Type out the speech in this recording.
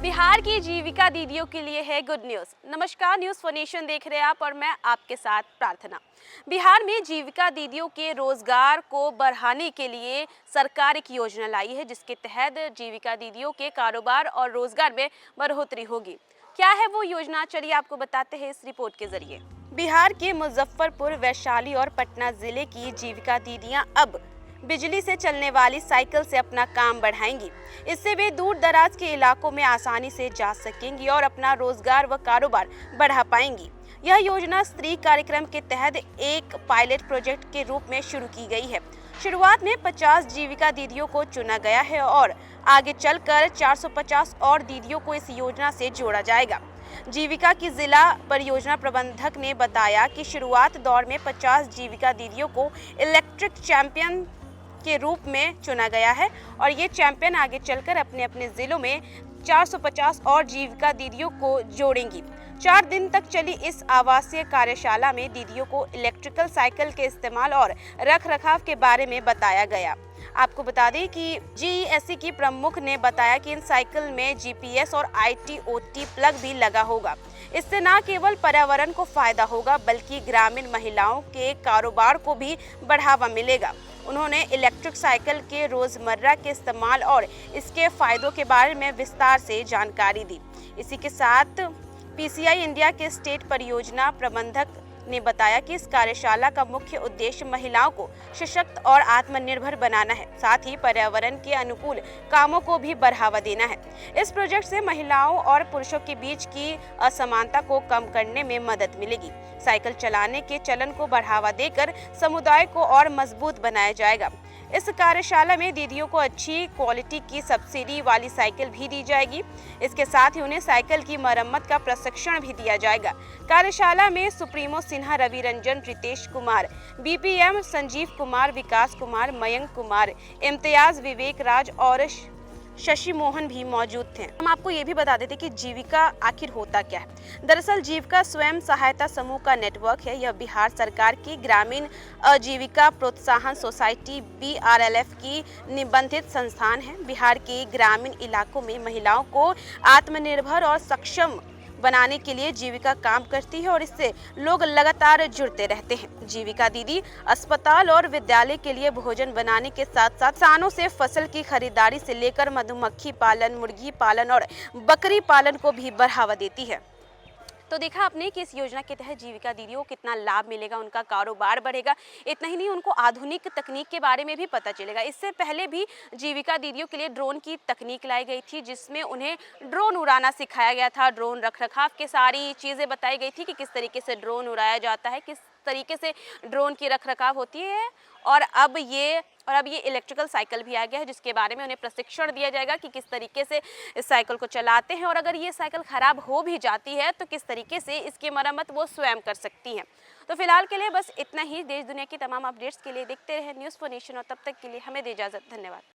बिहार की जीविका दीदियों के लिए है गुड न्यूज। नमस्कार, न्यूज फॉर नेशन देख रहे हैं आप और मैं आपके साथ प्रार्थना। बिहार में जीविका दीदियों के रोजगार को बढ़ाने के लिए सरकार एक योजना लाई है, जिसके तहत जीविका दीदियों के कारोबार और रोजगार में बढ़ोतरी होगी। क्या है वो योजना, चलिए आपको बताते हैं इस रिपोर्ट के जरिए। बिहार के मुजफ्फरपुर, वैशाली और पटना जिले की जीविका दीदियां अब बिजली से चलने वाली साइकिल से अपना काम बढ़ाएंगी। इससे वे दूर दराज के इलाकों में आसानी से जा सकेंगी और अपना रोजगार व कारोबार बढ़ा पाएंगी। यह योजना स्त्री कार्यक्रम के तहत एक पायलट प्रोजेक्ट के रूप में शुरू की गई है। शुरुआत में 50 जीविका दीदियों को चुना गया है और आगे चलकर 450 और दीदियों को इस योजना से जोड़ा जाएगा। जीविका की जिला परियोजना प्रबंधक ने बताया कि शुरुआत दौर में 50 जीविका दीदियों को इलेक्ट्रिक चैंपियन के रूप में चुना गया है और ये चैंपियन आगे चलकर अपने अपने जिलों में 450 और जीविका दीदियों को जोड़ेंगी। 4 दिन तक चली इस आवासीय कार्यशाला में दीदियों को इलेक्ट्रिकल साइकिल के इस्तेमाल और रख रखाव के बारे में बताया गया। आपको बता दें कि जीईएससी की प्रमुख ने बताया कि इन साइकिल में जीपीएस और आईटी/ओटी प्लग भी लगा होगा। इससे न केवल पर्यावरण को फायदा होगा बल्कि ग्रामीण महिलाओं के कारोबार को भी बढ़ावा मिलेगा। उन्होंने इलेक्ट्रिक साइकिल के रोजमर्रा के इस्तेमाल और इसके फायदों के बारे में विस्तार से जानकारी दी। इसी के साथ पीसीआई इंडिया के स्टेट परियोजना प्रबंधक ने बताया कि इस कार्यशाला का मुख्य उद्देश्य महिलाओं को सशक्त और आत्मनिर्भर बनाना है, साथ ही पर्यावरण के अनुकूल कामों को भी बढ़ावा देना है। इस प्रोजेक्ट से महिलाओं और पुरुषों के बीच की असमानता को कम करने में मदद मिलेगी। साइकिल चलाने के चलन को बढ़ावा देकर समुदाय को और मजबूत बनाया जाएगा। इस कार्यशाला में दीदियों को अच्छी क्वालिटी की सब्सिडी वाली साइकिल भी दी जाएगी। इसके साथ ही उन्हें साइकिल की मरम्मत का प्रशिक्षण भी दिया जाएगा। कार्यशाला में सुप्रीमो सिन्हा, रवि रंजन, रितेश कुमार, बीपीएम, संजीव कुमार, विकास कुमार, मयंक कुमार, इम्तियाज, विवेक राज और शशि मोहन भी मौजूद थे। हम आपको ये भी बता देते कि जीविका आखिर होता क्या है। दरअसल जीविका स्वयं सहायता समूह का नेटवर्क है। यह बिहार सरकार की ग्रामीण आजीविका प्रोत्साहन सोसाइटी BRLF की निबंधित संस्थान है। बिहार के ग्रामीण इलाकों में महिलाओं को आत्मनिर्भर और सक्षम बनाने के लिए जीविका काम करती है और इससे लोग लगातार जुड़ते रहते हैं। जीविका दीदी अस्पताल और विद्यालय के लिए भोजन बनाने के साथ साथ किसानों से फसल की खरीदारी से लेकर मधुमक्खी पालन, मुर्गी पालन और बकरी पालन को भी बढ़ावा देती है। तो देखा आपने कि इस योजना के तहत जीविका दीदियों को कितना लाभ मिलेगा, उनका कारोबार बढ़ेगा। इतना ही नहीं, उनको आधुनिक तकनीक के बारे में भी पता चलेगा। इससे पहले भी जीविका दीदियों के लिए ड्रोन की तकनीक लाई गई थी, जिसमें उन्हें ड्रोन उड़ाना सिखाया गया था। ड्रोन रखरखाव के सारी चीज़ें बताई गई थी कि किस तरीके से ड्रोन उड़ाया जाता है, किस तरीके से ड्रोन की रखरखाव होती है। और अब ये इलेक्ट्रिकल साइकिल भी आ गया है, जिसके बारे में उन्हें प्रशिक्षण दिया जाएगा कि किस तरीके से इस साइकिल को चलाते हैं और अगर ये साइकिल ख़राब हो भी जाती है तो किस तरीके से इसकी मरम्मत वो स्वयं कर सकती हैं। तो फिलहाल के लिए बस इतना ही। देश दुनिया की तमाम अपडेट्स के लिए देखते रहें न्यूज़ फॉर नेशन और तब तक के लिए हमें दे इजाज़त। धन्यवाद।